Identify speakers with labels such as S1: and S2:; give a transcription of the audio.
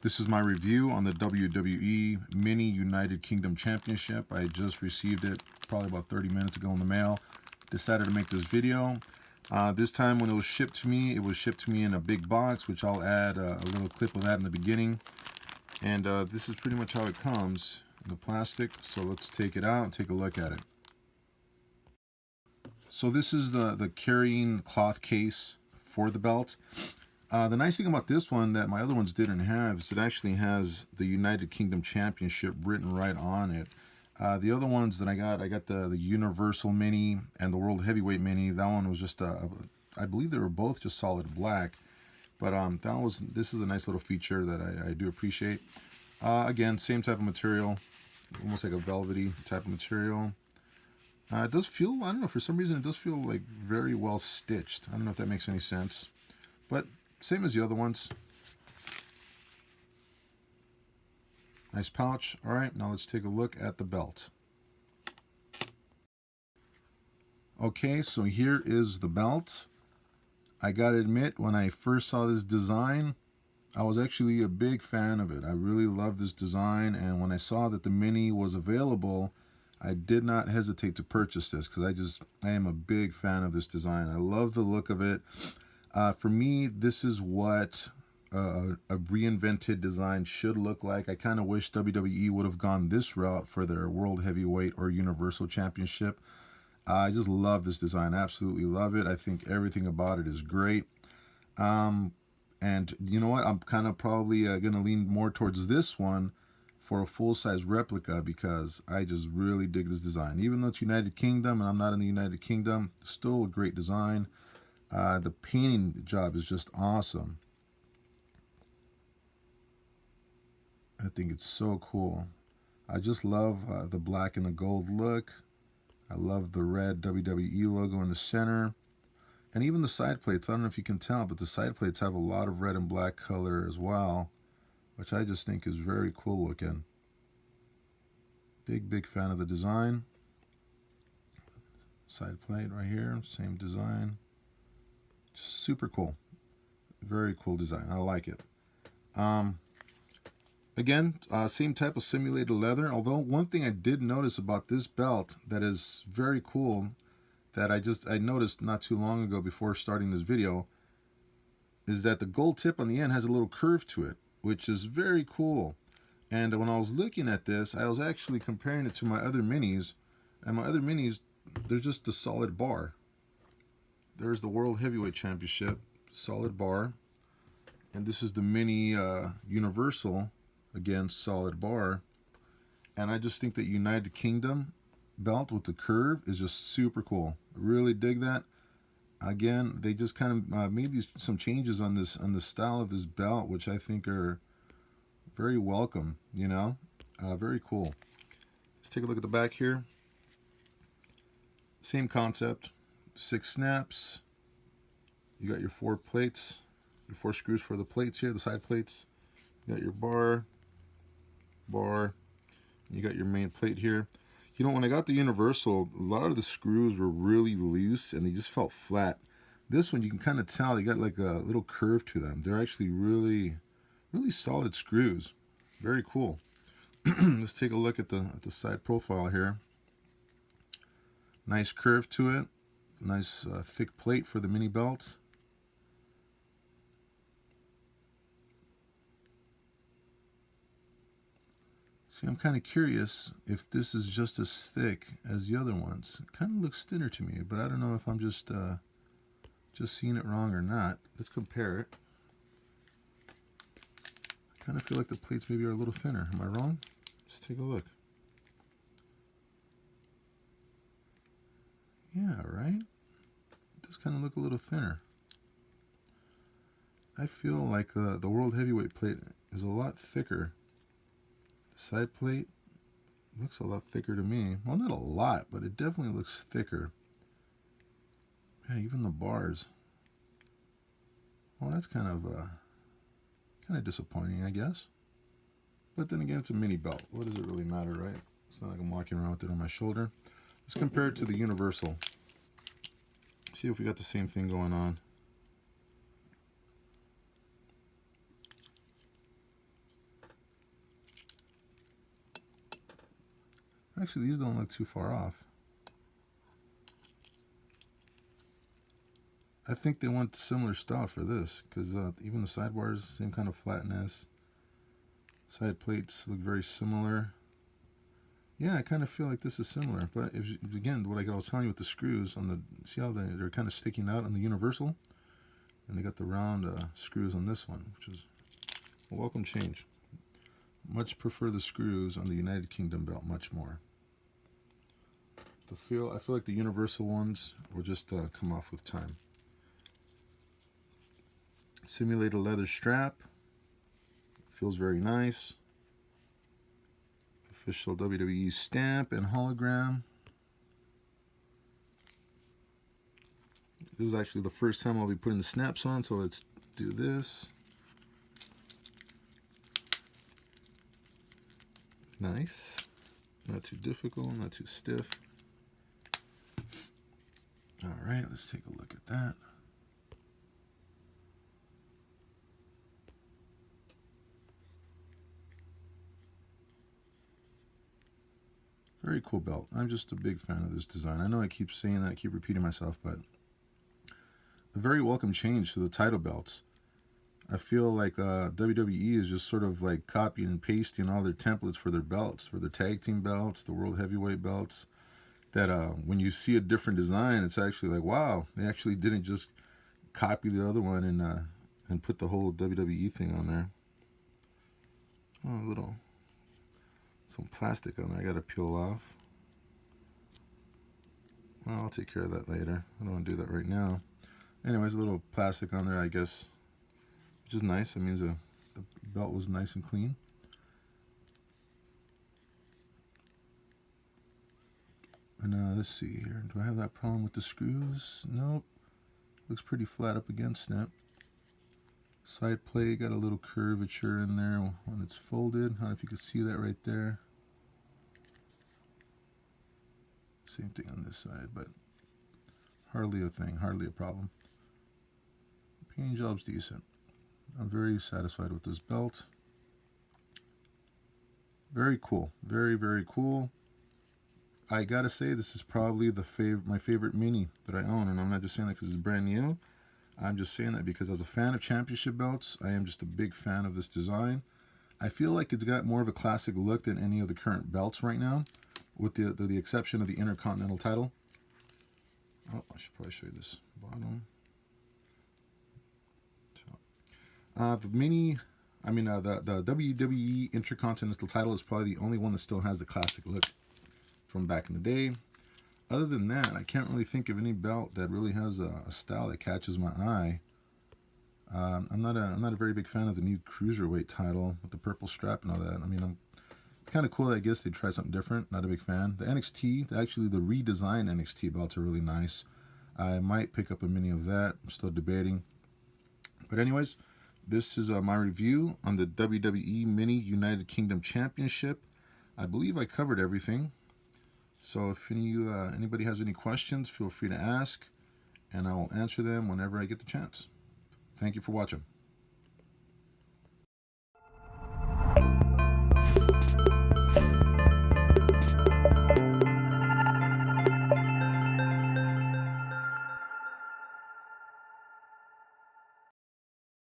S1: This is my review on the WWE Mini United Kingdom Championship. I just received it probably about 30 minutes ago in the mail. Decided to make this video. This time when it was shipped to me in a big box, which I'll add a little clip of that in the beginning. And this is pretty much how it comes in the plastic. So let's take it out and take a look at it. So this is the carrying cloth case for the belt. The nice thing about this one that my other ones didn't have is it actually has the United Kingdom Championship written right on it. The other ones that I got the Universal Mini and the World Heavyweight Mini. That one was just I believe they were both just solid black. But this is a nice little feature that I do appreciate. Again, same type of material, almost like a velvety type of material. It does feel, I don't know, for some reason it does feel like very well stitched. I don't know if that makes any sense, but same as the other ones. Nice pouch. All right, now let's take a look at the belt. Okay, so here is the belt. I gotta admit, when I first saw this design, I was actually a big fan of it. I really loved this design, and when I saw that the Mini was available, I did not hesitate to purchase this because I am a big fan of this design. I love the look of it. For me, this is what a reinvented design should look like. I kind of wish WWE would have gone this route for their World Heavyweight or Universal Championship. I just love this design. Absolutely love it. I think everything about it is great. And you know what? I'm kind of probably going to lean more towards this one for a full-size replica because I just really dig this design. Even though it's United Kingdom and I'm not in the United Kingdom, still a great design. The painting job is just awesome. I think it's so cool. I just love the black and the gold look. I love the red WWE logo in the center. And even the side plates, I don't know if you can tell, but the side plates have a lot of red and black color as well, which I just think is very cool looking. Big fan of the design. Side plate right here, same design. Just super cool. Very cool design. I like it. Again, same type of simulated leather, although one thing I did notice about this belt that is very cool that I noticed not too long ago before starting this video is that the gold tip on the end has a little curve to it, which is very cool. And when I was looking at this, I was actually comparing it to my other minis, and my other minis, they're just a solid bar. There's the World Heavyweight Championship, solid bar. And this is the Mini Universal, again, solid bar. And I just think that United Kingdom belt with the curve is just super cool. I really dig that. Again, they just kind of made some changes on the style of this belt, which I think are very welcome, you know. Very cool. Let's take a look at the back here. Same concept. 6 snaps. You got your 4 plates, your 4 screws for the plates here, the side plates. You got your bar. You got your main plate here. You know, when I got the Universal, a lot of the screws were really loose and they just felt flat. This one, you can kind of tell they got like a little curve to them. They're actually really solid screws. Very cool. Let's take a look at the side profile here. Nice curve to it. Nice thick plate for the mini belt. See, I'm kind of curious if this is just as thick as the other ones. It kind of looks thinner to me, but I don't know if I'm just seeing it wrong or not. Let's compare it. I kind of feel like the plates maybe are a little thinner. Am I wrong? Let's take a look. Yeah, right? It does kind of look a little thinner. I feel like the World Heavyweight plate is a lot thicker. The side plate looks a lot thicker to me. Well, not a lot, but it definitely looks thicker. Yeah, even the bars. Well, that's kind of disappointing, I guess. But then again, it's a mini belt. What does it really matter, right? It's not like I'm walking around with it on my shoulder. Let's compare it to the Universal. See if we got the same thing going on. Actually, these don't look too far off. I think they want similar style for this, because even the sidebars, same kind of flatness. Side plates look very similar. Yeah, I kind of feel like this is similar, but again, what I was telling you with the screws on the, see how they're kind of sticking out on the universal, and they got the round screws on this one, which is a welcome change. Much prefer the screws on the United Kingdom belt much more. I feel like the universal ones will just come off with time. Simulated leather strap. Feels very nice. Official WWE stamp and hologram. This is actually the first time I'll be putting the snaps on, so let's do this. Nice. Not too difficult, not too stiff. All right, let's take a look at that. Very cool belt. I'm just a big fan of this design. I know I keep saying that, I keep repeating myself, but a very welcome change to the title belts. I feel like WWE is just sort of like copying and pasting all their templates for their belts, for their tag team belts, the world heavyweight belts. That when you see a different design, it's actually like, wow, they actually didn't just copy the other one and put the whole WWE thing on there. Oh, some plastic on there I gotta peel off. Well, I'll take care of that later. I don't want to do that right now. Anyways, a little plastic on there, I guess, which is nice. That means the belt was nice and clean. And let's see here. Do I have that problem with the screws? Nope. Looks pretty flat up against it. Side plate got a little curvature in there when it's folded. I don't know if you can see that right there. Same thing on this side, but hardly a thing, hardly a problem. Painting job's decent. I'm very satisfied with this belt. Very cool. Very, very cool. I gotta say, this is probably my favorite mini that I own, and I'm not just saying that because it's brand new. I'm just saying that because as a fan of championship belts, I am just a big fan of this design. I feel like it's got more of a classic look than any of the current belts right now, with the exception of the Intercontinental title. Oh, I should probably show you this bottom. The mini, the WWE Intercontinental title is probably the only one that still has the classic look from back in the day. Other than that, I can't really think of any belt that really has a style that catches my eye. I'm not a very big fan of the new Cruiserweight title with the purple strap and all that. I mean, I'm kind of cool. I guess they try something different. Not a big fan. The NXT, actually the redesigned NXT belts are really nice. I might pick up a mini of that. I'm still debating. But anyways, this is my review on the WWE Mini United Kingdom Championship. I believe I covered everything. So if anybody has any questions, feel free to ask, and I will answer them whenever I get the chance. Thank you for watching.